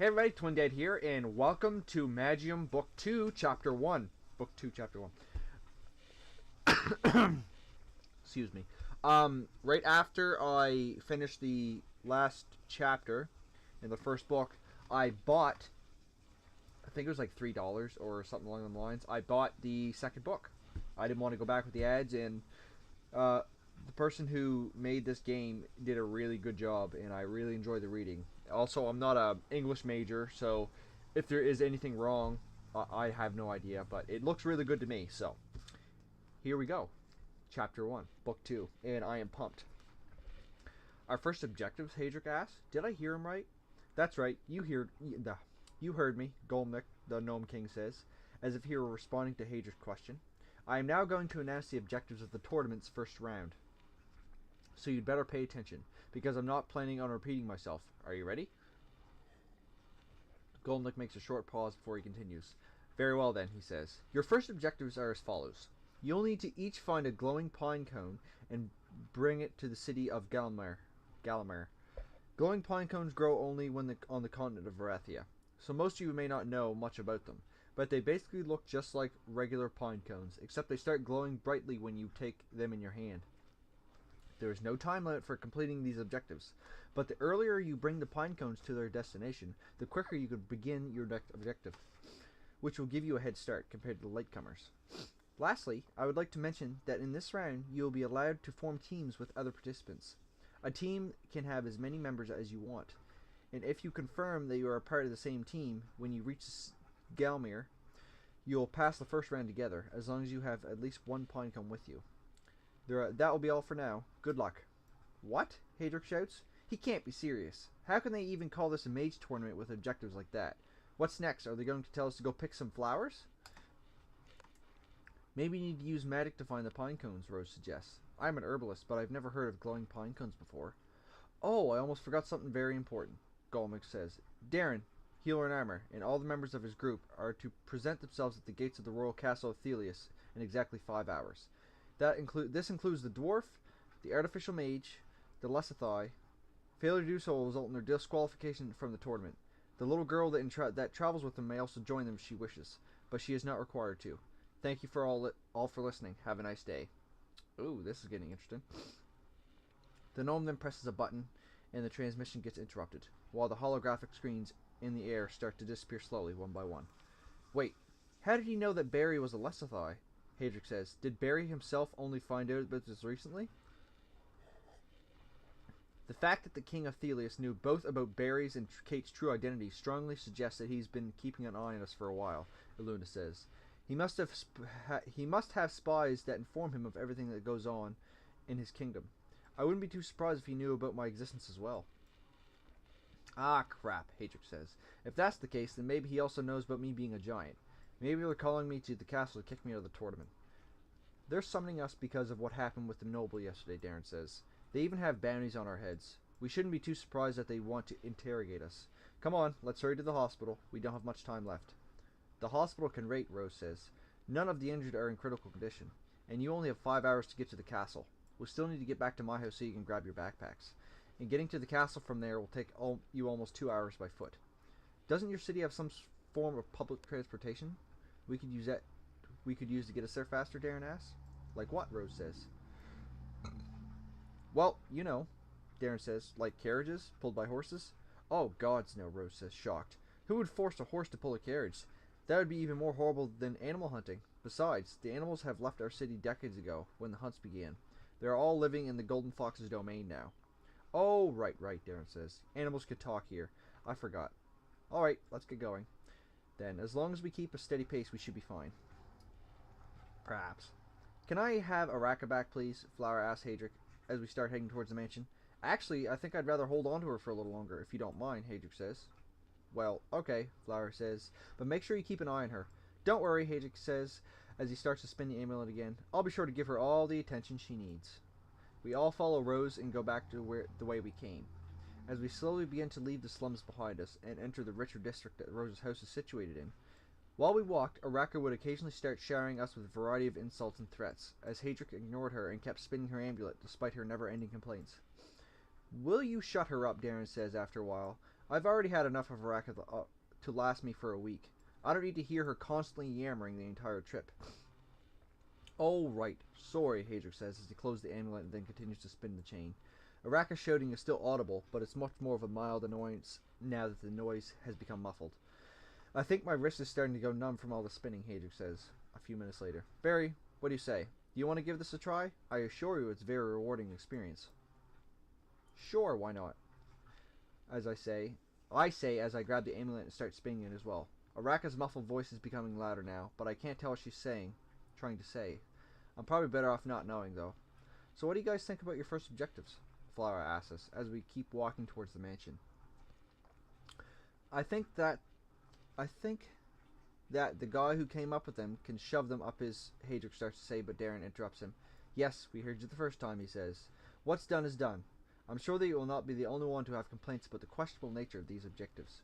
Hey everybody, Twin Dad here, and welcome to Magium Book 2, Chapter 1. Book 2, Chapter 1. Excuse me. Right after I finished the last chapter in the first book, I bought, I think it was like $3 or something along those lines. I bought the second book. I didn't want to go back with the ads, and the person who made this game did a really good job, and I really enjoyed the reading. Also, I'm not a English major, so if there is anything wrong, I have no idea, but it looks really good to me. So here we go. Chapter 1, Book 2, and I am pumped. Our first objectives, Hadric asked. Did I hear him right? That's right, you heard me, Golmik, the Gnome King says, as if he were responding to Hadric's question. I am now going to announce the objectives of the tournament's first round. So you'd better pay attention, because I'm not planning on repeating myself. Are you ready? Golmik makes a short pause before he continues. Very well then, he says. Your first objectives are as follows. You'll need to each find a glowing pine cone and bring it to the city of Gallowmere. Glowing pine cones grow only when on the continent of Varathia, so most of you may not know much about them, but they basically look just like regular pine cones, except they start glowing brightly when you take them in your hand. There is no time limit for completing these objectives, but the earlier you bring the pine cones to their destination, the quicker you could begin your next objective, which will give you a head start compared to the latecomers. Lastly, I would like to mention that in this round, you will be allowed to form teams with other participants. A team can have as many members as you want, and if you confirm that you are a part of the same team when you reach Galmir, you will pass the first round together, as long as you have at least one pine cone with you. That will be all for now. Good luck. What? Hadric shouts. He can't be serious. How can they even call this a mage tournament with objectives like that? What's next? Are they going to tell us to go pick some flowers? Maybe you need to use magic to find the pine cones, Rose suggests. I'm an herbalist, but I've never heard of glowing pine cones before. Oh, I almost forgot something very important, Golmik says. Darren, Healer in Armor, and all the members of his group are to present themselves at the gates of the royal castle of Thelius in exactly 5 hours. This includes the dwarf, the artificial mage, the Lesathai. Failure to do so will result in their disqualification from the tournament. The little girl that travels with them may also join them if she wishes, but she is not required to. Thank you for all for listening. Have a nice day. Ooh, this is getting interesting. The gnome then presses a button, and the transmission gets interrupted, while the holographic screens in the air start to disappear slowly, one by one. Wait, how did he know that Barry was a Lesathai? Hadric says. Did Barry himself only find out about this recently? The fact that the King of Thelius knew both about Barry's and Kate's true identity strongly suggests that he's been keeping an eye on us for a while, Iluna says. He must have spies that inform him of everything that goes on in his kingdom. I wouldn't be too surprised if he knew about my existence as well. Ah, crap, Hadric says. If that's the case, then maybe he also knows about me being a giant. Maybe they're calling me to the castle to kick me out of the tournament. They're summoning us because of what happened with the noble yesterday, Darren says. They even have bounties on our heads. We shouldn't be too surprised that they want to interrogate us. Come on, let's hurry to the hospital. We don't have much time left. The hospital can wait, Rose says. None of the injured are in critical condition, and you only have 5 hours to get to the castle. We'll still need to get back to my house so you can grab your backpacks. And getting to the castle from there will take you almost 2 hours by foot. Doesn't your city have some form of public transportation we could use to get us there faster, Darren asks. Like what? Rose says. Well, you know, Darren says, like carriages pulled by horses. Oh gods no, Rose says, shocked. Who would force a horse to pull a carriage? That would be even more horrible than animal hunting. Besides, the animals have left our city decades ago, when the hunts began. They are all living in the Golden Fox's domain now. Oh, right, Darren says. Animals could talk here. I forgot. Alright, let's get going. Then, as long as we keep a steady pace, we should be fine. Perhaps. Can I have a rackaback, please? Flower asks Hadric, as we start heading towards the mansion. Actually, I think I'd rather hold on to her for a little longer, if you don't mind, Hadric says. Well, okay, Flower says, but make sure you keep an eye on her. Don't worry, Hadric says, as he starts to spin the amulet again. I'll be sure to give her all the attention she needs. We all follow Rose and go back to the way we came. As we slowly begin to leave the slums behind us and enter the richer district that Rose's house is situated in. While we walked, Araka would occasionally start showering us with a variety of insults and threats, as Hadric ignored her and kept spinning her amulet despite her never-ending complaints. Will you shut her up, Darren says after a while. I've already had enough of Araka to last me for a week. I don't need to hear her constantly yammering the entire trip. Oh, right. Sorry, Hadric says as he closes the amulet and then continues to spin the chain. Araka's shouting is still audible, but it's much more of a mild annoyance now that the noise has become muffled. I think my wrist is starting to go numb from all the spinning, Hadric says, a few minutes later. Barry, what do you say? Do you want to give this a try? I assure you it's a very rewarding experience. Sure, why not? I say as I grab the amulet and start spinning it as well. Araka's muffled voice is becoming louder now, but I can't tell what she's trying to say. I'm probably better off not knowing, though. So what do you guys think about your first objectives? Flower asks us as we keep walking towards the mansion. I think that the guy who came up with them can shove them up his... Hadric starts to say, but Darren interrupts him. Yes, we heard you the first time, he says. What's done is done. I'm sure that you will not be the only one to have complaints about the questionable nature of these objectives.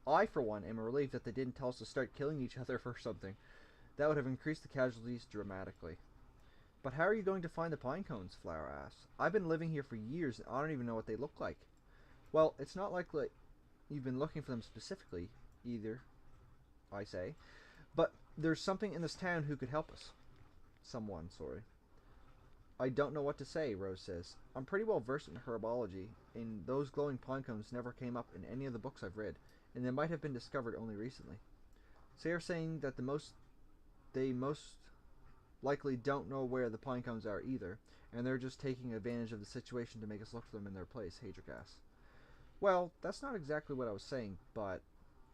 I, for one, am relieved that they didn't tell us to start killing each other for something. That would have increased the casualties dramatically. But how are you going to find the pine cones? Flower asks. I've been living here for years and I don't even know what they look like. Well, it's not like you've been looking for them specifically, either, I say. But there's something in this town who could help us. Someone, sorry. I don't know what to say, Rose says. I'm pretty well versed in herbology, and those glowing pine cones never came up in any of the books I've read, and they might have been discovered only recently. So you're saying that they most likely don't know where the pine cones are either, and they're just taking advantage of the situation to make us look for them in their place, Hadric asks. Well, that's not exactly what I was saying, but...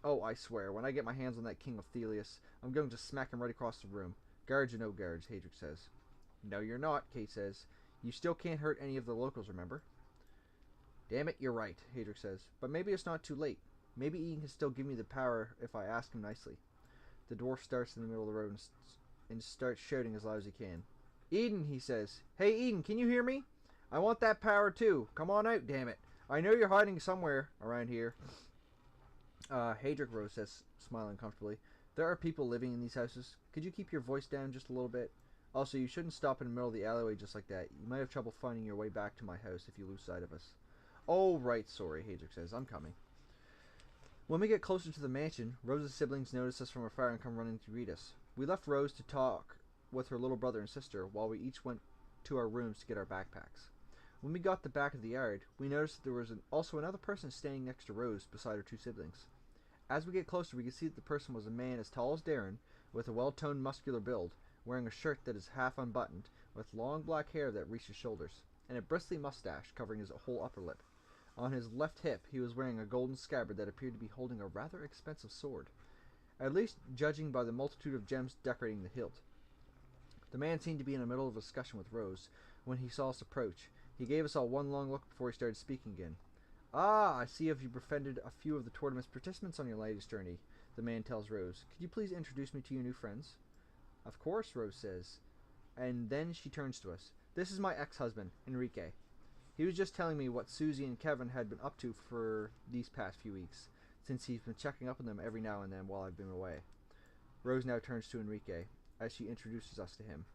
Oh, I swear, when I get my hands on that King of Thelius, I'm going to smack him right across the room. Guards or no guards, Hadric says. No, you're not, Kate says. You still can't hurt any of the locals, remember? Damn it, you're right, Hadric says. But maybe it's not too late. Maybe Eden can still give me the power if I ask him nicely. The dwarf starts in the middle of the road and starts shouting as loud as he can. Eden, he says. Hey, Eden, can you hear me? I want that power too. Come on out, damn it. I know you're hiding somewhere around here. Hadric, Rose says, smiling comfortably. There are people living in these houses. Could you keep your voice down just a little bit? Also, you shouldn't stop in the middle of the alleyway just like that. You might have trouble finding your way back to my house if you lose sight of us. Oh, right, sorry, Hadric says. I'm coming. When we get closer to the mansion, Rose's siblings notice us from afar and come running to greet us. We left Rose to talk with her little brother and sister while we each went to our rooms to get our backpacks. When we got to the back of the yard, we noticed that there was also another person standing next to Rose beside her two siblings. As we get closer, we can see that the person was a man as tall as Darren, with a well-toned muscular build, wearing a shirt that is half unbuttoned, with long black hair that reached his shoulders, and a bristly mustache covering his whole upper lip. On his left hip, he was wearing a golden scabbard that appeared to be holding a rather expensive sword, at least judging by the multitude of gems decorating the hilt. The man seemed to be in the middle of a discussion with Rose. When he saw us approach, he gave us all one long look before he started speaking again. Ah, I see you've befriended a few of the tournament's participants on your latest journey, the man tells Rose. Could you please introduce me to your new friends? Of course, Rose says. And then she turns to us. This is my ex-husband, Enrique. He was just telling me what Susie and Kevin had been up to for these past few weeks, since he's been checking up on them every now and then while I've been away. Rose now turns to Enrique, as she introduces us to him,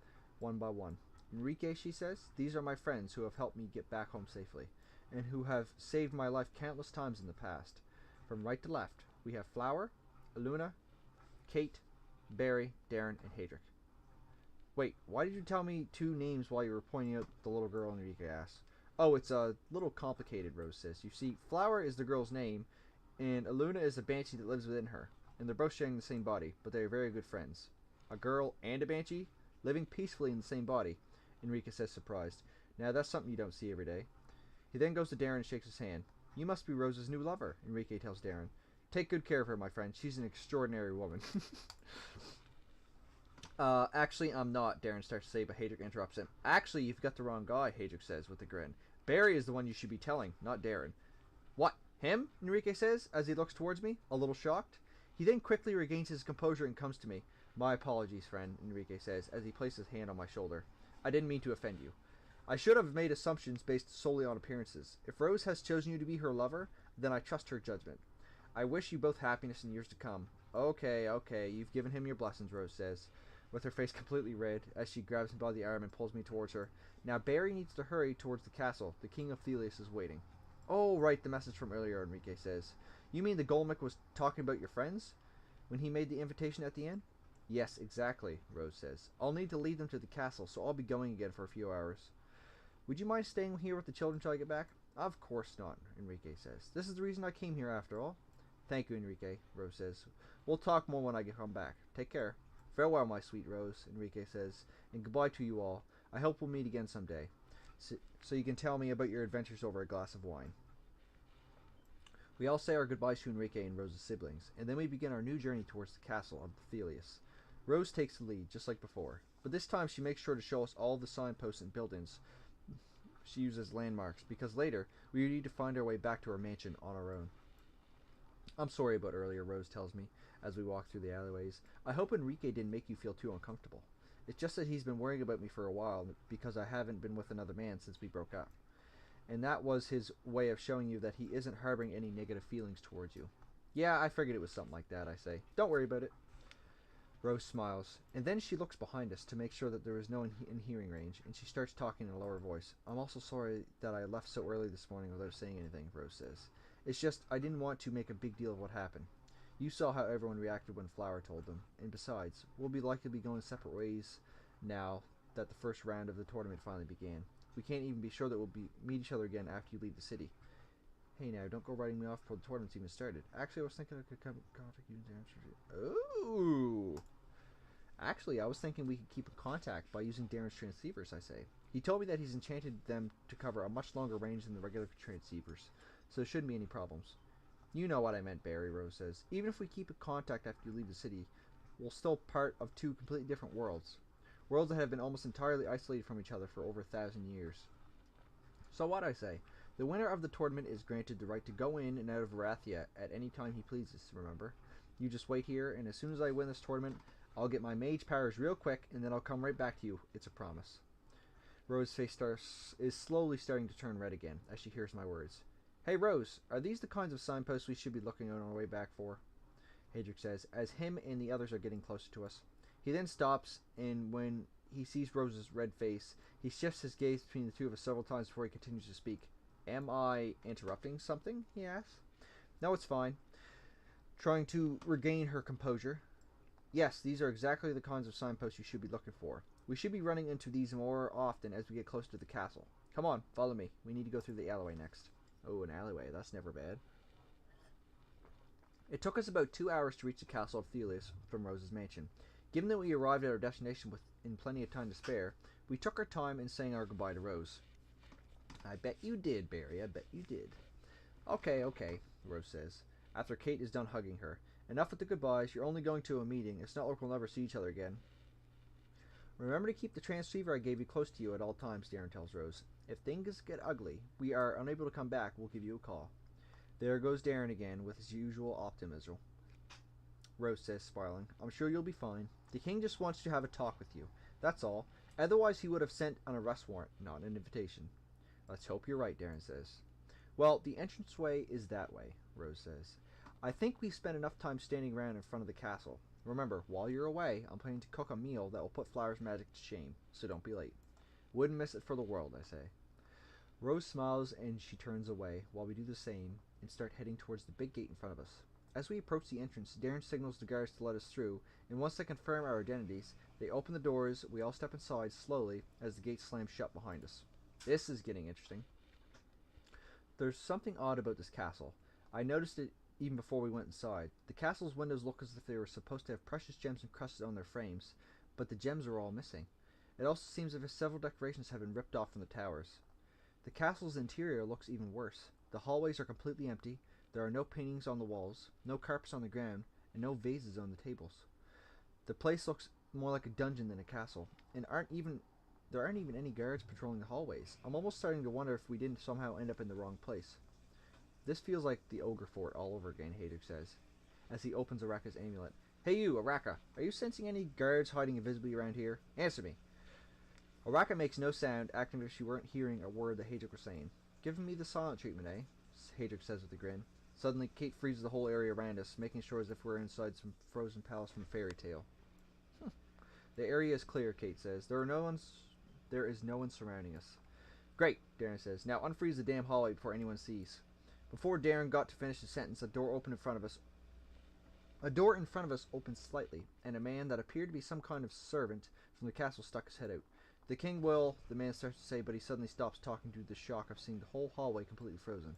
one by one. Enrique, she says, these are my friends who have helped me get back home safely, and who have saved my life countless times in the past. From right to left, we have Flower, Aluna, Kate, Barry, Darren, and Hadric. Wait, why did you tell me two names while you were pointing out the little girl, Enrique asks. Oh, it's a little complicated, Rose says. You see, Flower is the girl's name, and Aluna is a banshee that lives within her, and they're both sharing the same body, but they are very good friends. A girl and a banshee, living peacefully in the same body, Enrique says, surprised. Now that's something you don't see every day. He then goes to Darren and shakes his hand. You must be Rose's new lover, Enrique tells Darren. Take good care of her, my friend. She's an extraordinary woman. Actually, I'm not, Darren starts to say, but Hadric interrupts him. Actually, you've got the wrong guy, Hadric says with a grin. Barry is the one you should be telling, not Darren. What? Him? Enrique says, as he looks towards me, a little shocked. He then quickly regains his composure and comes to me. My apologies, friend, Enrique says, as he places his hand on my shoulder. I didn't mean to offend you. I should have made assumptions based solely on appearances. If Rose has chosen you to be her lover, then I trust her judgment. I wish you both happiness in years to come. Okay, you've given him your blessings, Rose says, with her face completely red, as she grabs me by the arm and pulls me towards her. Now Barry needs to hurry towards the castle. The King of Thelius is waiting. Oh, right, the message from earlier, Enrique says. You mean the Golemic was talking about your friends when he made the invitation at the inn? Yes, exactly, Rose says. I'll need to lead them to the castle, so I'll be going again for a few hours. Would you mind staying here with the children till I get back? Of course not, Enrique says. This is the reason I came here after all. Thank you, Enrique, Rose says. We'll talk more when I come back. Take care. Farewell, my sweet Rose, Enrique says, and goodbye to you all. I hope we'll meet again someday, so you can tell me about your adventures over a glass of wine. We all say our goodbyes to Enrique and Rose's siblings, and then we begin our new journey towards the castle of Thelius. Rose takes the lead, just like before, but this time she makes sure to show us all the signposts and buildings she uses landmarks, because later we need to find our way back to our mansion on our own. I'm sorry about earlier, Rose tells me, as we walk through the alleyways. I hope Enrique didn't make you feel too uncomfortable. It's just that he's been worrying about me for a while, because I haven't been with another man since we broke up. And that was his way of showing you that he isn't harboring any negative feelings towards you. Yeah, I figured it was something like that, I say. Don't worry about it. Rose smiles, and then she looks behind us to make sure that there is no one in hearing range, and she starts talking in a lower voice. I'm also sorry that I left so early this morning without saying anything, Rose says. It's just, I didn't want to make a big deal of what happened. You saw how everyone reacted when Flower told them, and besides, we'll be likely to be going separate ways now that the first round of the tournament finally began. We can't even be sure that we'll meet each other again after you leave the city. Hey now, don't go writing me off before the tournament's even started. Actually, I was thinking I could contact you in Darren's. Ooh! Actually, I was thinking we could keep in contact by using Darren's transceivers, I say. He told me that he's enchanted them to cover a much longer range than the regular transceivers, so there shouldn't be any problems. You know what I meant, Barry, Rose says. Even if we keep in contact after you leave the city, we're still part of two completely different worlds. Worlds that have been almost entirely isolated from each other for over 1,000 years. So what, I say? The winner of the tournament is granted the right to go in and out of Varathia at any time he pleases, remember? You just wait here, and as soon as I win this tournament, I'll get my mage powers real quick, and then I'll come right back to you. It's a promise. Rose's face is slowly starting to turn red again as she hears my words. Hey, Rose, are these the kinds of signposts we should be looking on our way back for? Hadric says, as him and the others are getting closer to us. He then stops, and when he sees Rose's red face, he shifts his gaze between the two of us several times before he continues to speak. Am I interrupting something? He asks. No, it's fine. Trying to regain her composure. Yes, these are exactly the kinds of signposts you should be looking for. We should be running into these more often as we get closer to the castle. Come on, follow me. We need to go through the alleyway next. Oh, an alleyway. That's never bad. It took us about 2 hours to reach the castle of Thelius from Rose's mansion. Given that we arrived at our destination in plenty of time to spare, we took our time in saying our goodbye to Rose. I bet you did, Barry. I bet you did. Okay, Rose says, after Kate is done hugging her. Enough with the goodbyes. You're only going to a meeting. It's not like we'll never see each other again. Remember to keep the transceiver I gave you close to you at all times, Darren tells Rose. If things get ugly, we are unable to come back, we'll give you a call. There goes Darren again with his usual optimism. Rose says, smiling. I'm sure you'll be fine. The king just wants to have a talk with you. That's all. Otherwise he would have sent an arrest warrant, not an invitation. Let's hope you're right, Darren says. Well, the entranceway is that way, Rose says. I think we've spent enough time standing around in front of the castle. Remember, while you're away, I'm planning to cook a meal that will put Flower's magic to shame, so don't be late. Wouldn't miss it for the world, I say. Rose smiles and she turns away, while we do the same, and start heading towards the big gate in front of us. As we approach the entrance, Darren signals the guards to let us through, and once they confirm our identities, they open the doors, we all step inside slowly as the gate slams shut behind us. This is getting interesting. There's something odd about this castle. I noticed it even before we went inside. The castle's windows look as if they were supposed to have precious gems encrusted on their frames, but the gems are all missing. It also seems as if several decorations have been ripped off from the towers. The castle's interior looks even worse. The hallways are completely empty, there are no paintings on the walls, no carpets on the ground, and no vases on the tables. The place looks more like a dungeon than a castle, and there aren't even any guards patrolling the hallways. I'm almost starting to wonder if we didn't somehow end up in the wrong place. This feels like the Ogre Fort all over again, Hadric says, as he opens Araka's amulet. Hey you, Araka, are you sensing any guards hiding invisibly around here? Answer me. Araka makes no sound, acting as if she weren't hearing a word that Hadric was saying. Giving me the silent treatment, eh? Hadric says with a grin. Suddenly, Kate freezes the whole area around us, making sure as if we're inside some frozen palace from a fairy tale. The area is clear, Kate says. There is no one surrounding us. Great, Darren says. Now unfreeze the damn hallway before anyone sees. Before Darren got to finish his sentence, a door in front of us opened slightly, and a man that appeared to be some kind of servant from the castle stuck his head out. The king will, the man starts to say, but he suddenly stops talking due to the shock of seeing the whole hallway completely frozen.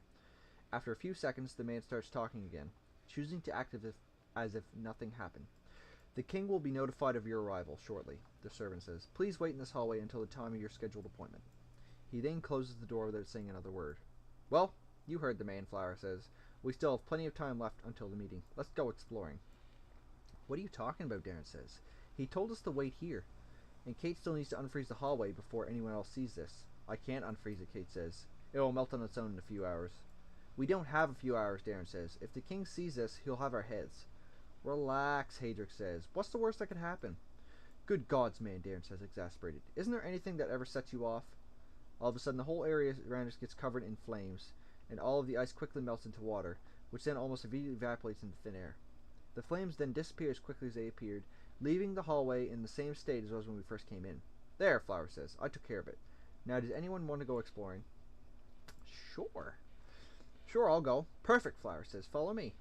After a few seconds, the man starts talking again, choosing to act as if nothing happened. The king will be notified of your arrival shortly, the servant says. Please wait in this hallway until the time of your scheduled appointment. He then closes the door without saying another word. Well, you heard the man, Flower says. We still have plenty of time left until the meeting. Let's go exploring. What are you talking about, Darren says. He told us to wait here. And Kate still needs to unfreeze the hallway before anyone else sees this. I can't unfreeze it, Kate says. It will melt on its own in a few hours. We don't have a few hours, Darren says. If the king sees this, he'll have our heads. Relax, Hadric says. What's the worst that could happen? Good gods, man, Darren says, exasperated. Isn't there anything that ever sets you off? All of a sudden, the whole area around us gets covered in flames, and all of the ice quickly melts into water, which then almost immediately evaporates into thin air. The flames then disappear as quickly as they appeared, leaving the hallway in the same state as it was when we first came in. There, Flower says. I took care of it. Now, does anyone want to go exploring? Sure. Sure, I'll go. Perfect, Flower says. Follow me.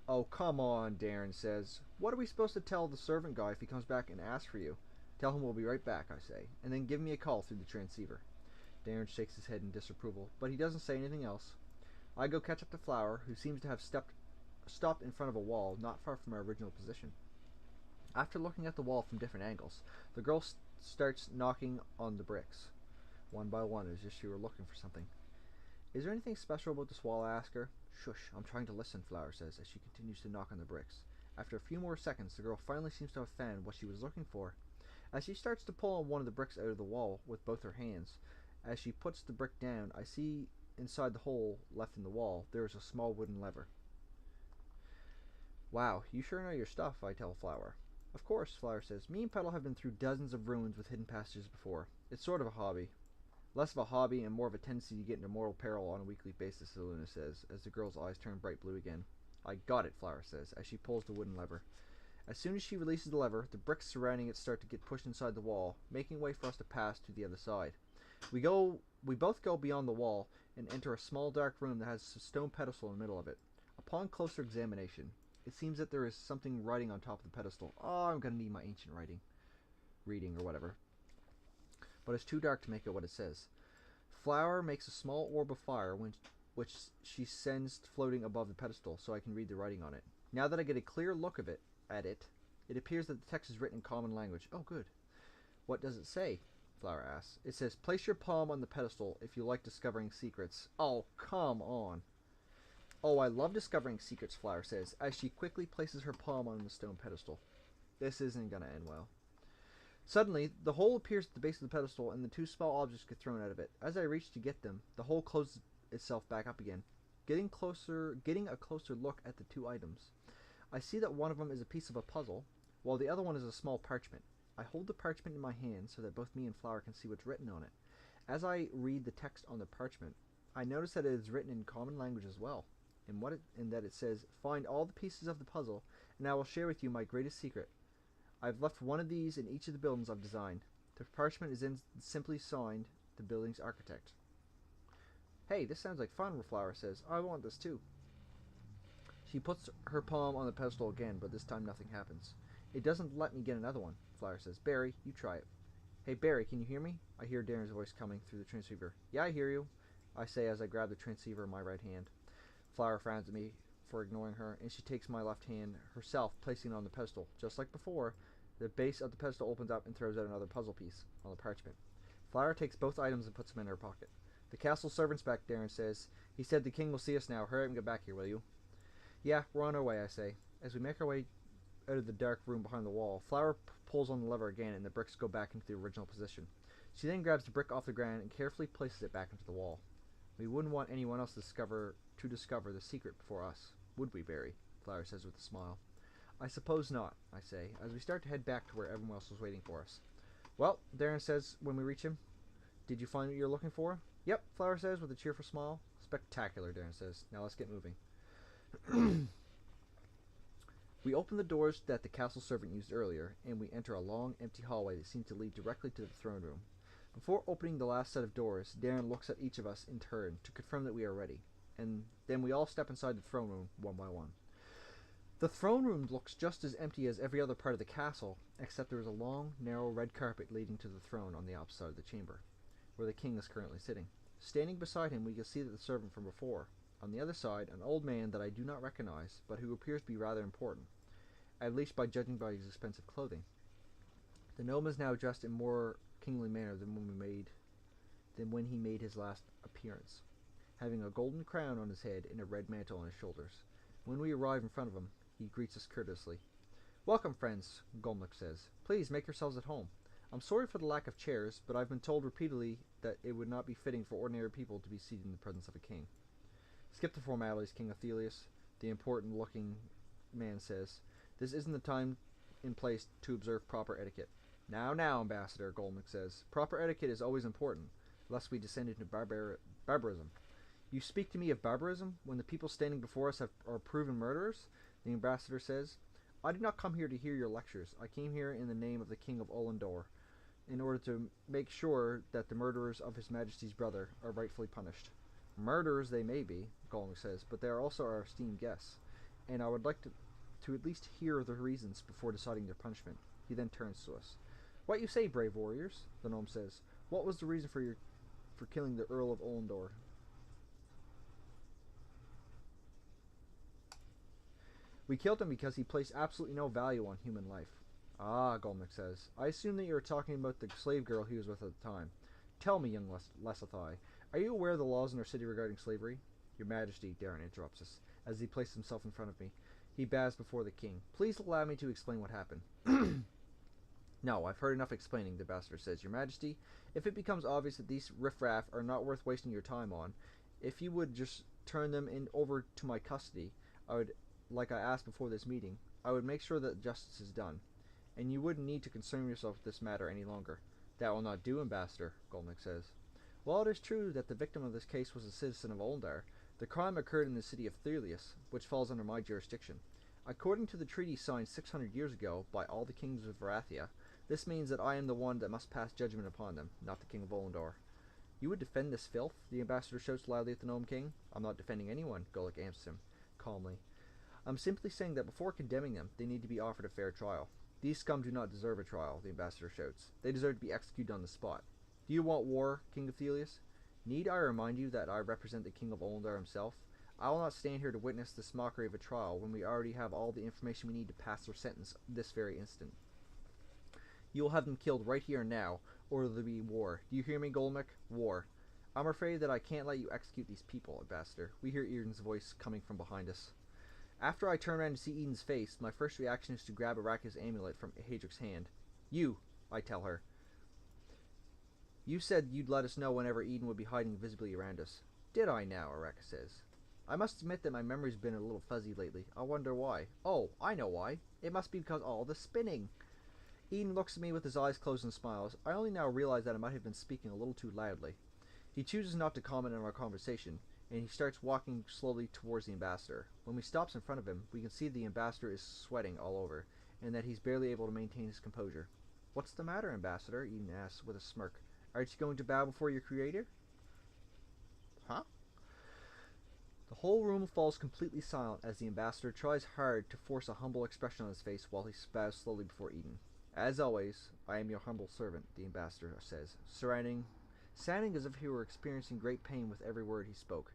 Oh, come on, Darren says. What are we supposed to tell the servant guy if he comes back and asks for you? Tell him we'll be right back, I say, and then give me a call through the transceiver. Darren shakes his head in disapproval, but he doesn't say anything else. I go catch up to Flower, who seems to have stopped in front of a wall not far from our original position. After looking at the wall from different angles, the girl starts knocking on the bricks, one by one, as if she were looking for something. Is there anything special about this wall, I ask her. Shush, I'm trying to listen, Flower says, as she continues to knock on the bricks. After a few more seconds, the girl finally seems to have found what she was looking for. As she starts to pull on one of the bricks out of the wall with both her hands, as she puts the brick down, I see inside the hole left in the wall, there is a small wooden lever. Wow, you sure know your stuff, I tell Flower. Of course, Flower says. Me and Petal have been through dozens of ruins with hidden passages before. It's sort of a hobby. Less of a hobby and more of a tendency to get into mortal peril on a weekly basis, Luna says, as the girl's eyes turn bright blue again. I got it, Flower says, as she pulls the wooden lever. As soon as she releases the lever, the bricks surrounding it start to get pushed inside the wall, making way for us to pass to the other side. We both go beyond the wall and enter a small dark room that has a stone pedestal in the middle of it. Upon closer examination, it seems that there is something writing on top of the pedestal. Oh, I'm going to need my ancient reading or whatever. But it's too dark to make out what it says. Flower makes a small orb of fire which she sends floating above the pedestal so I can read the writing on it. Now that I get a clear look at it, it appears that the text is written in common language. Oh, good. What does it say? Flower asks. It says, place your palm on the pedestal if you like discovering secrets. Oh, come on. Oh, I love discovering secrets, Flower says, as she quickly places her palm on the stone pedestal. This isn't going to end well. Suddenly, the hole appears at the base of the pedestal, and the two small objects get thrown out of it. As I reach to get them, the hole closes itself back up again. Getting a closer look at the two items, I see that one of them is a piece of a puzzle, while the other one is a small parchment. I hold the parchment in my hand so that both me and Flower can see what's written on it. As I read the text on the parchment, I notice that it is written in common language as well, in that it says, find all the pieces of the puzzle, and I will share with you my greatest secret. I've left one of these in each of the buildings I've designed. The parchment is then simply signed the building's architect. Hey, this sounds like fun, Flower says. I want this too. She puts her palm on the pedestal again, but this time nothing happens. It doesn't let me get another one, Flower says. Barry, you try it. Hey, Barry, can you hear me? I hear Darren's voice coming through the transceiver. Yeah, I hear you, I say as I grab the transceiver in my right hand. Flower frowns at me for ignoring her, and she takes my left hand herself, placing it on the pedestal. Just like before, the base of the pedestal opens up and throws out another puzzle piece on the parchment. Flower takes both items and puts them in her pocket. The castle servant's back, Darren says. He said the king will see us now. Hurry up and get back here, will you? Yeah, we're on our way, I say. As we make our way out of the dark room behind the wall, Flower pulls on the lever again, and the bricks go back into the original position. She then grabs the brick off the ground and carefully places it back into the wall. We wouldn't want anyone else to discover the secret before us, would we, Barry? Flower says with a smile. I suppose not, I say, as we start to head back to where everyone else was waiting for us. Well, Darren says when we reach him. Did you find what you're looking for? Yep, Flower says with a cheerful smile. Spectacular, Darren says. Now let's get moving. We open the doors that the castle servant used earlier, and we enter a long, empty hallway that seems to lead directly to the throne room. Before opening the last set of doors, Darren looks at each of us in turn to confirm that we are ready, and then we all step inside the throne room one by one. The throne room looks just as empty as every other part of the castle, except there is a long, narrow red carpet leading to the throne on the opposite side of the chamber, where the king is currently sitting. Standing beside him, we can see that the servant from before. On the other side, an old man that I do not recognize, but who appears to be rather important, at least by judging by his expensive clothing. The gnome is now dressed in more kingly manner than when he made his last appearance, having a golden crown on his head and a red mantle on his shoulders. When we arrive in front of him, he greets us courteously. "Welcome, friends," Golmuk says. "Please make yourselves at home. I'm sorry for the lack of chairs, but I've been told repeatedly that it would not be fitting for ordinary people to be seated in the presence of a king." "Skip the formalities, King Athelius," the important-looking man says. "This isn't the time and place to observe proper etiquette." Now, Ambassador," Golmuk says. "Proper etiquette is always important, lest we descend into barbarism." "You speak to me of barbarism, when the people standing before us are proven murderers?" the ambassador says. "I did not come here to hear your lectures. I came here in the name of the King of Olendor, in order to make sure that the murderers of His Majesty's brother are rightfully punished." "Murderers they may be," Golmuk says, "but they are also our esteemed guests, and I would like to at least hear their reasons before deciding their punishment." He then turns to us. "What you say, brave warriors?" the gnome says. "What was the reason for killing the Earl of Olendor?" "We killed him because he placed absolutely no value on human life." "Ah," Golmuk says. "I assume that you are talking about the slave girl he was with at the time. Tell me, young Lesathai, are you aware of the laws in our city regarding slavery?" "Your Majesty," Darren interrupts us, as he places himself in front of me. He bows before the king. "Please allow me to explain what happened." "No, I've heard enough explaining," the ambassador says. "Your Majesty, if it becomes obvious that these riffraff are not worth wasting your time on, if you would just turn them over to my custody, like I asked before this meeting, I would make sure that justice is done, and you wouldn't need to concern yourself with this matter any longer." "That will not do, Ambassador," Golmuk says. "While it is true that the victim of this case was a citizen of Olendar, the crime occurred in the city of Thelius, which falls under my jurisdiction. According to the treaty signed 600 years ago by all the kings of Varathia, this means that I am the one that must pass judgment upon them, not the King of Olendor." "You would defend this filth?" the ambassador shouts loudly at the Gnome King. "I'm not defending anyone," Golmuk answers him calmly. "I'm simply saying that before condemning them, they need to be offered a fair trial." "These scum do not deserve a trial," the ambassador shouts. "They deserve to be executed on the spot. Do you want war, King Athelius? Need I remind you that I represent the King of Olendar himself? I will not stand here to witness this mockery of a trial when we already have all the information we need to pass our sentence this very instant. You will have them killed right here and now, or there will be war. Do you hear me, Golmuk? War. I'm afraid that I can't let you execute these people, Ambassador." We hear Eden's voice coming from behind us. After I turn around to see Eden's face, my first reaction is to grab Araka's amulet from Hadric's hand. "You," I tell her. "You said you'd let us know whenever Eden would be hiding visibly around us." "Did I now?" Araka says. "I must admit that my memory's been a little fuzzy lately. I wonder why. Oh, I know why. It must be because all the spinning." Eden looks at me with his eyes closed and smiles. I only now realize that I might have been speaking a little too loudly. He chooses not to comment on our conversation, and he starts walking slowly towards the ambassador. When we stops in front of him, we can see the ambassador is sweating all over, and that he's barely able to maintain his composure. "What's the matter, Ambassador?" Eden asks with a smirk. "Aren't you going to bow before your creator?" "Huh?" The whole room falls completely silent as the ambassador tries hard to force a humble expression on his face while he bows slowly before Eden. "As always, I am your humble servant," the ambassador says, sounding as if he were experiencing great pain with every word he spoke.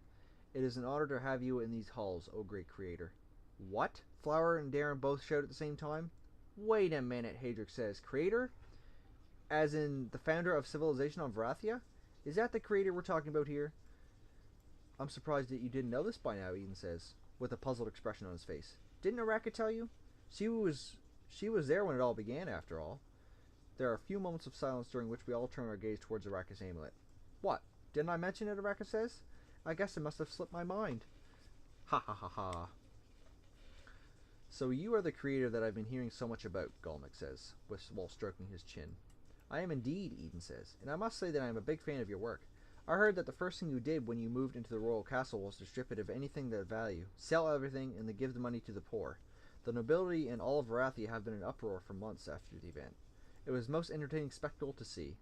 "It is an honor to have you in these halls, O great creator." "What?" Flower and Darren both shout at the same time. "Wait a minute," Hadric says. "Creator? As in the founder of civilization on Varathia? Is that the creator we're talking about here?" "I'm surprised that you didn't know this by now," Eden says, with a puzzled expression on his face. "Didn't Araka tell you? She was there when it all began, after all." There are a few moments of silence during which we all turn our gaze towards Araka's amulet. "What? Didn't I mention it?" Araka says. "I guess it must have slipped my mind." "Ha ha ha ha." "So you are the creator that I've been hearing so much about," Golmuk says, while stroking his chin. "I am indeed," Eden says, "and I must say that I am a big fan of your work. I heard that the first thing you did when you moved into the royal castle was to strip it of anything of value, sell everything, and then give the money to the poor. The nobility and all of Varathia have been in uproar for months after the event. It was a most entertaining spectacle to see.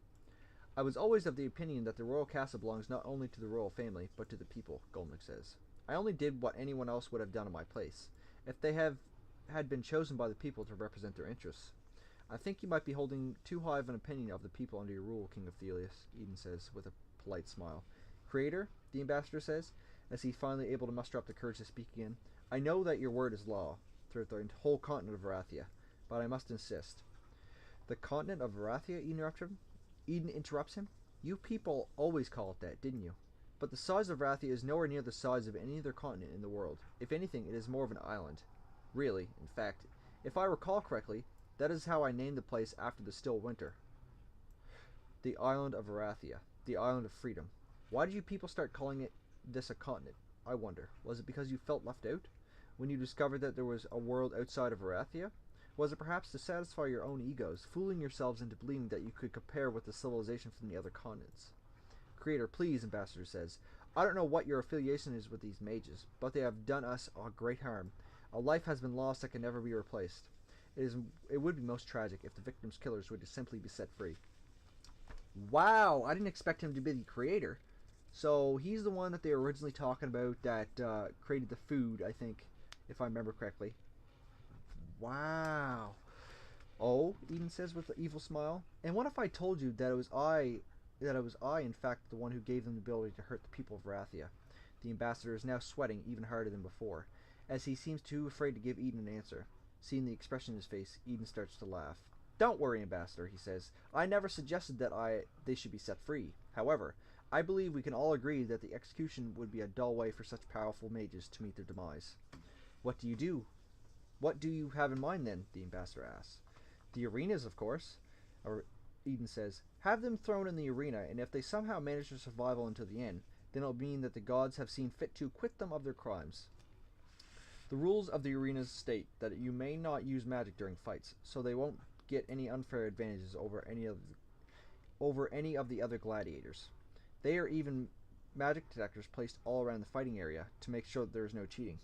I was always of the opinion that the royal castle belongs not only to the royal family, but to the people," Golmuk says. I only did what anyone else would have done in my place, if they had been chosen by the people to represent their interests. I think you might be holding too high of an opinion of the people under your rule, King of Thelius, Eden says, with a polite smile. Creator, the ambassador says, as he's finally able to muster up the courage to speak again, I know that your word is law throughout the whole continent of Varathia, but I must insist. The continent of Varathia, Eden interrupts him. You people always call it that, didn't you? But the size of Varathia is nowhere near the size of any other continent in the world. If anything, it is more of an island. Really, in fact, if I recall correctly, that is how I named the place after the still winter. The island of Varathia. The island of freedom. Why did you people start calling it this a continent? I wonder. Was it because you felt left out? When you discovered that there was a world outside of Varathia? Was it perhaps to satisfy your own egos, fooling yourselves into believing that you could compare with the civilization from the other continents? Creator, please, Ambassador says. I don't know what your affiliation is with these mages, but they have done us a great harm. A life has been lost that can never be replaced. It would be most tragic if the victim's killers were to simply be set free. Wow, I didn't expect him to be the creator. So he's the one that they were originally talking about that created the food, I think, if I remember correctly. Wow. Oh, Eden says with an evil smile. And what if I told you that it was I, in fact, the one who gave them the ability to hurt the people of Varathia? The ambassador is now sweating even harder than before, as he seems too afraid to give Eden an answer. Seeing the expression in his face, Eden starts to laugh. Don't worry, Ambassador, he says. I never suggested that they should be set free. However, I believe we can all agree that the execution would be a dull way for such powerful mages to meet their demise. What do you do? What do you have in mind, then? The ambassador asks. The arenas, of course. Eden says. Have them thrown in the arena, and if they somehow manage to survive until the end, then it'll mean that the gods have seen fit to acquit them of their crimes. The rules of the arenas state that you may not use magic during fights, so they won't get any unfair advantages over any of the other gladiators. There are even magic detectors placed all around the fighting area to make sure that there is no cheating.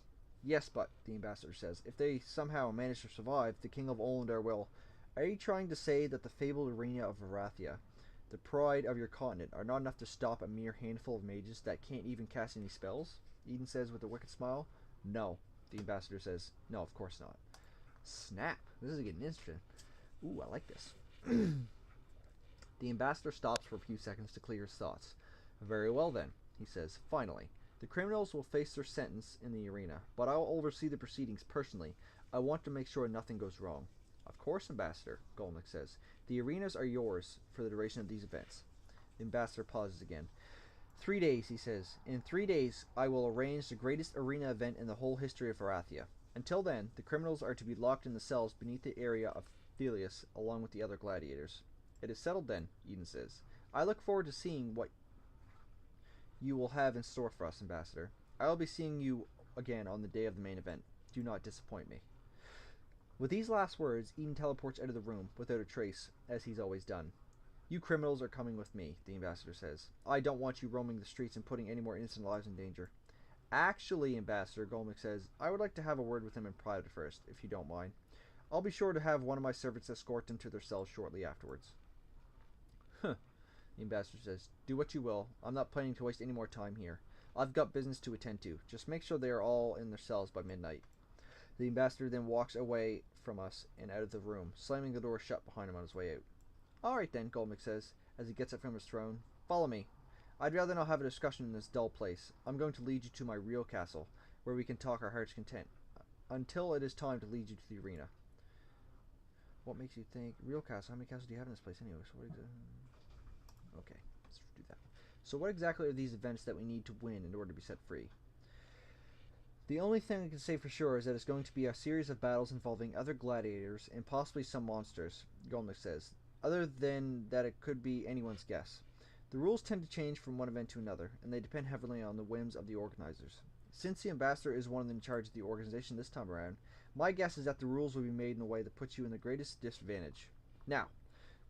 Yes, but, the ambassador says, if they somehow manage to survive, the king of Olandar will... Are you trying to say that the fabled arena of Varathia, the pride of your continent, are not enough to stop a mere handful of mages that can't even cast any spells? Eden says with a wicked smile. No, the ambassador says. No, of course not. Snap. This is getting interesting. Ooh, I like this. The ambassador stops for a few seconds to clear his thoughts. Very well then, he says, finally. The criminals will face their sentence in the arena, but I will oversee the proceedings personally. I want to make sure nothing goes wrong. Of course, Ambassador, Golnick says. The arenas are yours for the duration of these events. The ambassador pauses again. 3 days, he says. In 3 days, I will arrange the greatest arena event in the whole history of Varathia. Until then, the criminals are to be locked in the cells beneath the area of Thelius, along with the other gladiators. It is settled then, Eden says. I look forward to seeing what you will have in store for us, Ambassador. I will be seeing you again on the day of the main event. Do not disappoint me. With these last words, Eden teleports out of the room without a trace, as he's always done. You criminals are coming with me, the ambassador says. I don't want you roaming the streets and putting any more innocent lives in danger. Actually, Ambassador, Golmick says, I would like to have a word with him in private first, if you don't mind. I'll be sure to have one of my servants escort them to their cells shortly afterwards. Huh, the ambassador says. Do what you will. I'm not planning to waste any more time here. I've got business to attend to. Just make sure they are all in their cells by midnight. The ambassador then walks away from us and out of the room, slamming the door shut behind him on his way out. All right then, Golmick says, as he gets up from his throne. Follow me. I'd rather not have a discussion in this dull place. I'm going to lead you to my real castle, where we can talk our heart's content, until it is time to lead you to the arena. What makes you think real castle? How many castles do you have in this place anyways? Okay, let's do that. So what exactly are these events that we need to win in order to be set free? The only thing I can say for sure is that it's going to be a series of battles involving other gladiators and possibly some monsters, Golnick says. Other than that, it could be anyone's guess. The rules tend to change from one event to another, and they depend heavily on the whims of the organizers. Since the ambassador is one in charge of the organization this time around, my guess is that the rules will be made in a way that puts you in the greatest disadvantage. Now,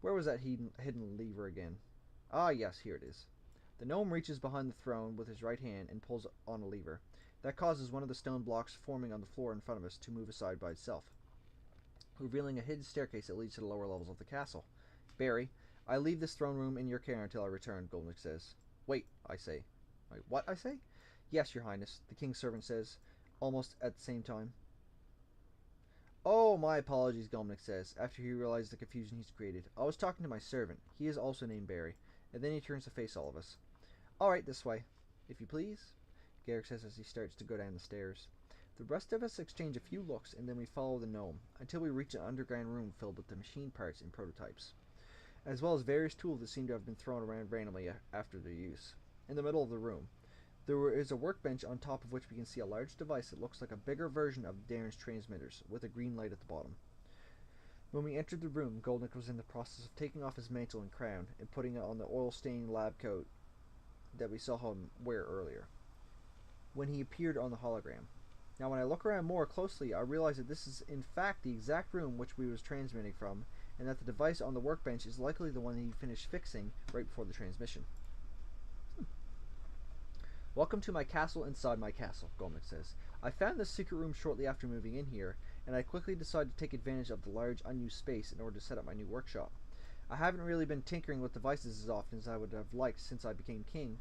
where was that hidden lever again? Ah, yes, here it is. The gnome reaches behind the throne with his right hand and pulls on a lever. That causes one of the stone blocks forming on the floor in front of us to move aside by itself, revealing a hidden staircase that leads to the lower levels of the castle. Barry, I leave this throne room in your care until I return, Golnick says. Wait, I say. Wait, what, I say? Yes, your highness, the king's servant says, almost at the same time. Oh, my apologies, Gomnick says, after he realizes the confusion he's created. I was talking to my servant. He is also named Barry. And then he turns to face all of us. All right, this way. If you please, Garrick says as he starts to go down the stairs. The rest of us exchange a few looks, and then we follow the gnome, until we reach an underground room filled with the machine parts and prototypes, as well as various tools that seem to have been thrown around randomly after their use. In the middle of the room, there is a workbench on top of which we can see a large device that looks like a bigger version of Darren's transmitters, with a green light at the bottom. When we entered the room, Goldnick was in the process of taking off his mantle and crown and putting it on the oil-stained lab coat that we saw him wear earlier, when he appeared on the hologram. Now, when I look around more closely, I realize that this is in fact the exact room which we was transmitting from, and that the device on the workbench is likely the one that he finished fixing right before the transmission. Welcome to my castle inside my castle, Gomnick says. I found this secret room shortly after moving in here, and I quickly decided to take advantage of the large unused space in order to set up my new workshop. I haven't really been tinkering with devices as often as I would have liked since I became king,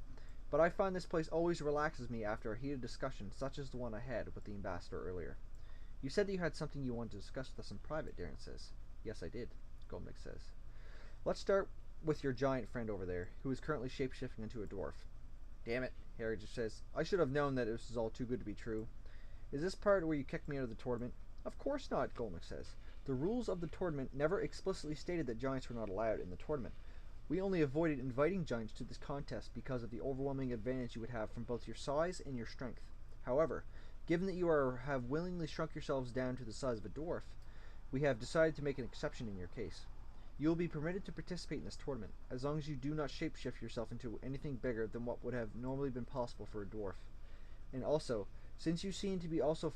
but I find this place always relaxes me after a heated discussion such as the one I had with the ambassador earlier. You said that you had something you wanted to discuss with us in private, Darren says. Yes, I did, Gomnick says. Let's start with your giant friend over there, who is currently shapeshifting into a dwarf. Damn it, Harry just says. I should have known that this is all too good to be true. Is this part where you kicked me out of the tournament? Of course not, Gomnick says. The rules of the tournament never explicitly stated that giants were not allowed in the tournament. We only avoided inviting giants to this contest because of the overwhelming advantage you would have from both your size and your strength. However, given that you have willingly shrunk yourselves down to the size of a dwarf, we have decided to make an exception in your case. You will be permitted to participate in this tournament, as long as you do not shapeshift yourself into anything bigger than what would have normally been possible for a dwarf. And also, since you seem to be also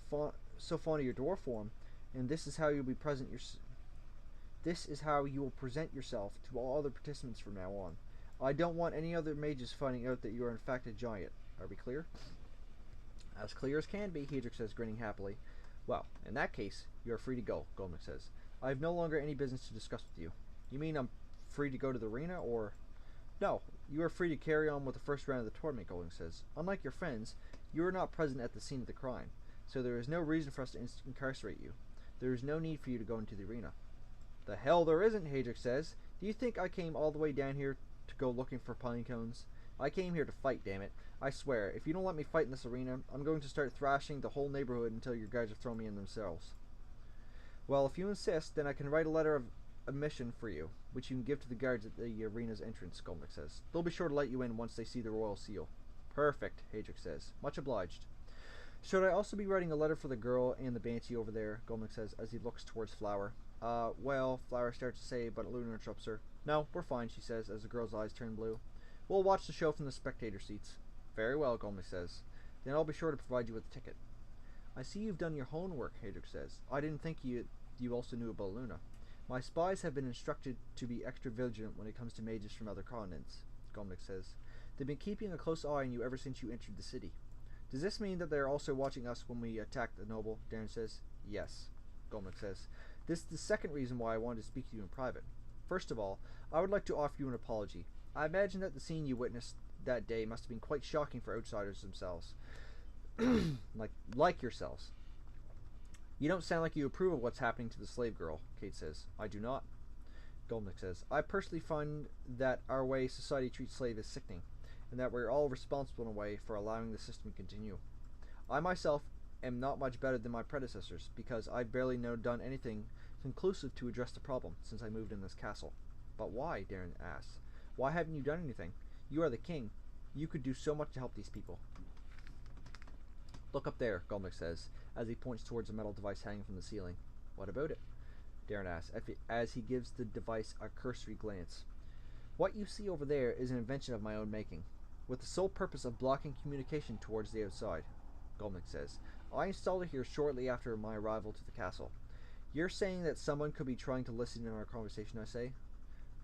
so fond of your dwarf form, and this is how you will present yourself to all other participants from now on. I don't want any other mages finding out that you are in fact a giant. Are we clear? As clear as can be, Hedrick says, grinning happily. Well, in that case, you are free to go, Gomnick says. I have no longer any business to discuss with you. You mean I'm free to go to the arena, or... No, you are free to carry on with the first round of the tournament, Gomnick says. Unlike your friends, you are not present at the scene of the crime, so there is no reason for us to incarcerate you. There is no need for you to go into the arena. The hell there isn't, Hedrick says. Do you think I came all the way down here to go looking for pine cones? I came here to fight, damn it. I swear, if you don't let me fight in this arena, I'm going to start thrashing the whole neighborhood until your guys have thrown me in themselves. Well, if you insist, then I can write a letter of admission for you, which you can give to the guards at the arena's entrance, Gomnick says. They'll be sure to let you in once they see the royal seal. Perfect, Hedrick says. Much obliged. Should I also be writing a letter for the girl and the Banshee over there, Gomnick says, as he looks towards Flower. Well, Flower starts to say, but Luna interrupts her. No, we're fine, she says, as the girl's eyes turn blue. We'll watch the show from the spectator seats. Very well, Gomnick says. Then I'll be sure to provide you with a ticket. I see you've done your homework, Hedrick says. I didn't think you also knew about Luna. My spies have been instructed to be extra vigilant when it comes to mages from other continents, Gomnick says. They've been keeping a close eye on you ever since you entered the city. Does this mean that they are also watching us when we attack the noble? Darren says. Yes, Gomnick says. This is the second reason why I wanted to speak to you in private. First of all, I would like to offer you an apology. I imagine that the scene you witnessed that day must have been quite shocking for outsiders themselves. like yourselves. You don't sound like you approve of what's happening to the slave girl, Kate says. I do not. Gomnick says. I personally find that our way society treats slaves is sickening, and that we're all responsible in a way for allowing the system to continue. I myself am not much better than my predecessors, because I've barely done anything conclusive to address the problem since I moved in this castle. But why? Darren asks. Why haven't you done anything? You are the king. You could do so much to help these people. Look up there, Gomnick says, as he points towards a metal device hanging from the ceiling. What about it? Darren asks, as he gives the device a cursory glance. What you see over there is an invention of my own making, with the sole purpose of blocking communication towards the outside, Gomnick says. I installed it here shortly after my arrival to the castle. You're saying that someone could be trying to listen in our conversation, I say?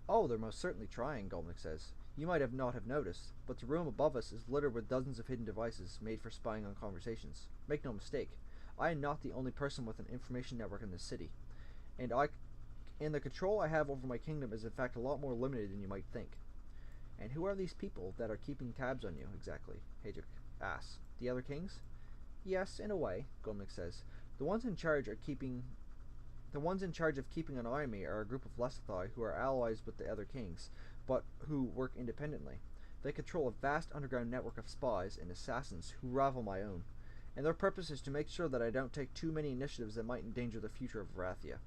Oh, they're most certainly trying, Gomnick says. You might not have noticed, but the room above us is littered with dozens of hidden devices made for spying on conversations. Make no mistake, I am not the only person with an information network in this city, and the control I have over my kingdom is in fact a lot more limited than you might think. And who are these people that are keeping tabs on you, exactly? Hedrick asks. The other kings? Yes, in a way, Golnick says. The ones in charge are keeping The ones in charge of keeping an eye on me are a group of Lesthai who are allies with the other kings, but who work independently. They control a vast underground network of spies and assassins who rival my own, and their purpose is to make sure that I don't take too many initiatives that might endanger the future of Varathia.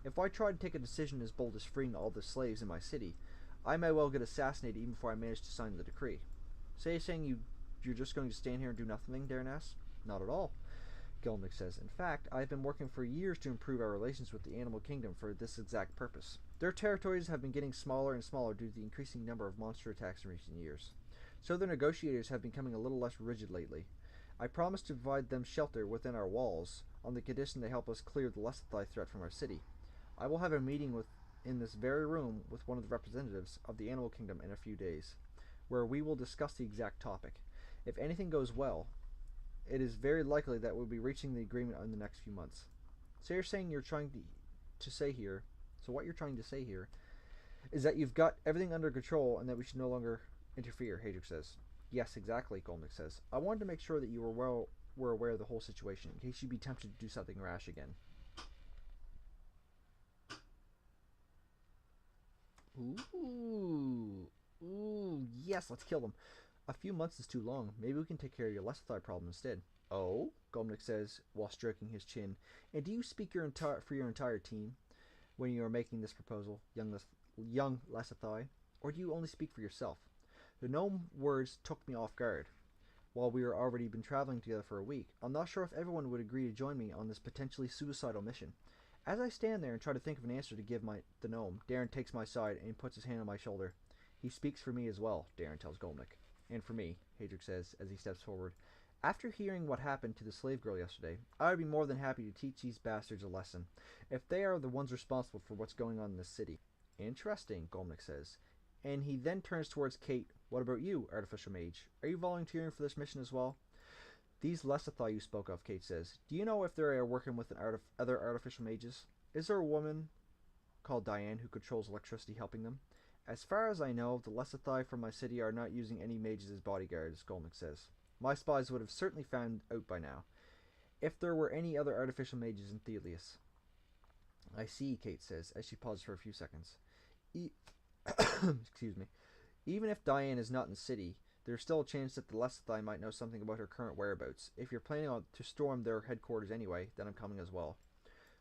If I try to take a decision as bold as freeing all the slaves in my city, I may well get assassinated even before I manage to sign the decree. So you're saying you're just going to stand here and do nothing, Darren asks? Not at all, Gilnick says. In fact, I've been working for years to improve our relations with the animal kingdom for this exact purpose. Their territories have been getting smaller and smaller due to the increasing number of monster attacks in recent years. So their negotiators have been becoming a little less rigid lately. I promised to provide them shelter within our walls, on the condition they help us clear the Lesthai threat from our city. I will have a meeting in this very room with one of the representatives of the animal kingdom in a few days, where we will discuss the exact topic. If anything goes well, it is very likely that we'll be reaching the agreement in the next few months. So you're saying you're trying to say here, so what you're trying to say here is that you've got everything under control and that we should no longer interfere, Hadric says. Yes, exactly, Golnick says. I wanted to make sure that you were aware of the whole situation, in case you'd be tempted to do something rash again. Ooh, yes, let's kill them. A few months is too long. Maybe we can take care of your Lesthai problem instead. Oh, Golnick says, while stroking his chin. And do you speak for your entire team when you are making this proposal, young Lesthai? Or do you only speak for yourself? The gnome words took me off guard. While we were already been traveling together for a week, I'm not sure if everyone would agree to join me on this potentially suicidal mission. As I stand there and try to think of an answer to give the gnome, Darren takes my side and puts his hand on my shoulder. He speaks for me as well, Darren tells Golnick. And for me, Hadric says as he steps forward. After hearing what happened to the slave girl yesterday, I would be more than happy to teach these bastards a lesson, if they are the ones responsible for what's going on in this city. Interesting, Golnick says. And he then turns towards Kate. What about you, artificial mage? Are you volunteering for this mission as well? These Lesthai you spoke of, Kate says. Do you know if they are working with other artificial mages? Is there a woman called Diane who controls electricity helping them? As far as I know, the Lesthai from my city are not using any mages as bodyguards, Golnick says. My spies would have certainly found out by now, if there were any other artificial mages in Thelius. I see, Kate says, as she pauses for a few seconds. Excuse me. Even if Diane is not in the city, there's still a chance that the Lesthai might know something about her current whereabouts. If you're planning to storm their headquarters anyway, then I'm coming as well.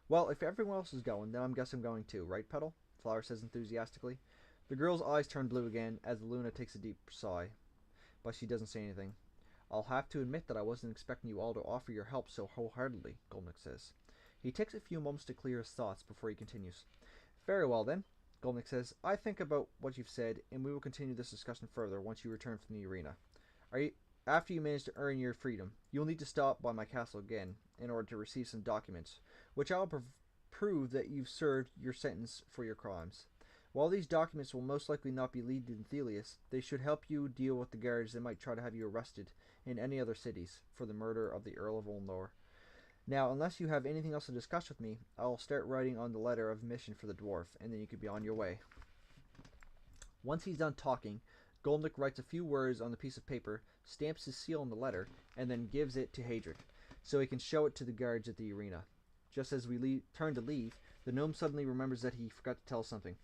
Well, if everyone else is going, then I guess I'm going too, right, Petal? Flower says enthusiastically. The girl's eyes turn blue again as Luna takes a deep sigh, but she doesn't say anything. I'll have to admit that I wasn't expecting you all to offer your help so wholeheartedly, Golnick says. He takes a few moments to clear his thoughts before he continues. Very well then, Golnick says. I think about what you've said, and we will continue this discussion further once you return from the arena. After you manage to earn your freedom, you'll need to stop by my castle again in order to receive some documents, which I'll prove that you've served your sentence for your crimes. While these documents will most likely not be legal in Thelius, they should help you deal with the guards that might try to have you arrested in any other cities for the murder of the Earl of Ulnor. Now, unless you have anything else to discuss with me, I'll start writing on the letter of mission for the dwarf, and then you could be on your way. Once he's done talking, Golnick writes a few words on the piece of paper, stamps his seal on the letter, and then gives it to Hadric, so he can show it to the guards at the arena. Just as we turn to leave, the gnome suddenly remembers that he forgot to tell something.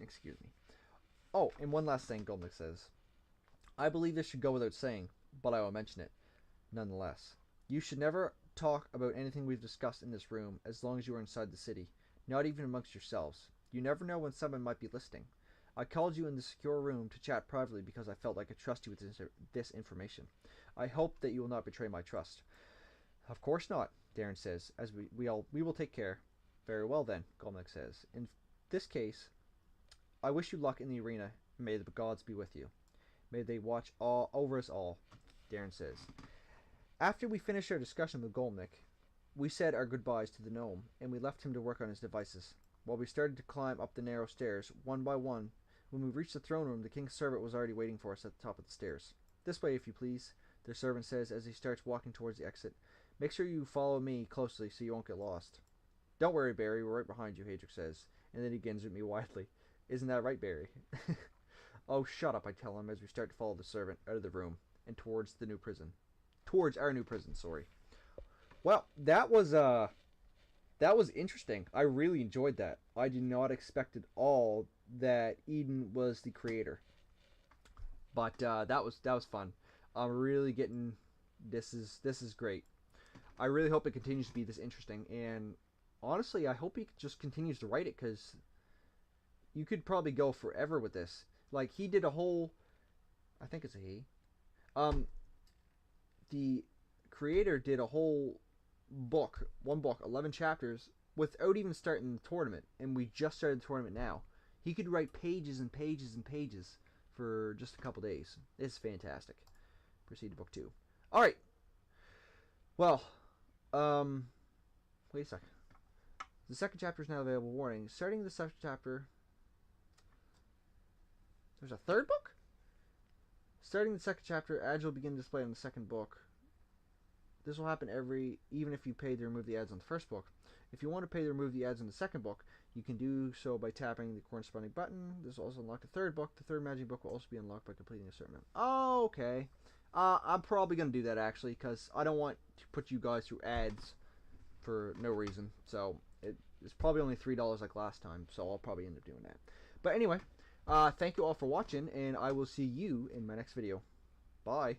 Excuse me. Oh, and one last thing, Golnick says. I believe this should go without saying, but I will mention it, nonetheless. You should never talk about anything we've discussed in this room as long as you are inside the city, not even amongst yourselves. You never know when someone might be listening. I called you in the secure room to chat privately because I felt I could trust you with this information. I hope that you will not betray my trust. Of course not, Darren says, as we will take care. Very well then, Golnick says. In this case, I wish you luck in the arena, and may the gods be with you. May they watch over us all, Darren says. After we finished our discussion with Golnick, we said our goodbyes to the gnome, and we left him to work on his devices. While we started to climb up the narrow stairs, one by one, when we reached the throne room, the king's servant was already waiting for us at the top of the stairs. This way, if you please, the servant says as he starts walking towards the exit. Make sure you follow me closely so you won't get lost. Don't worry, Barry, we're right behind you, Hadric says, and then he grins at me widely. Isn't that right, Barry? Oh, shut up, I tell him as we start to follow the servant out of the room. and towards the new prison. Towards our new prison, sorry. Well, that was interesting. I really enjoyed that. I did not expect at all that Eden was the creator. But that was fun. I'm really getting this is great. I really hope it continues to be this interesting, and honestly, I hope he just continues to write it, because you could probably go forever with this. Like, he did a whole, I think it's a he. The creator did a whole book, one book, 11 chapters, without even starting the tournament, and we just started the tournament now. He could write pages and pages and pages for just a couple days. It's fantastic. Proceed to book 2. All right. Well, wait a sec. The second chapter is now available. Warning: starting the second chapter. There's a third book? Starting the second chapter, ads will begin displayed in the second book. This will happen even if you pay to remove the ads on the first book. If you want to pay to remove the ads in the second book, you can do so by tapping the corresponding button. This will also unlock the third book. The third Magium book will also be unlocked by completing a certain amount. Oh, okay. I'm probably going to do that, actually, because I don't want to put you guys through ads for no reason. So it's probably only $3 like last time, so I'll probably end up doing that. But anyway, thank you all for watching, and I will see you in my next video. Bye.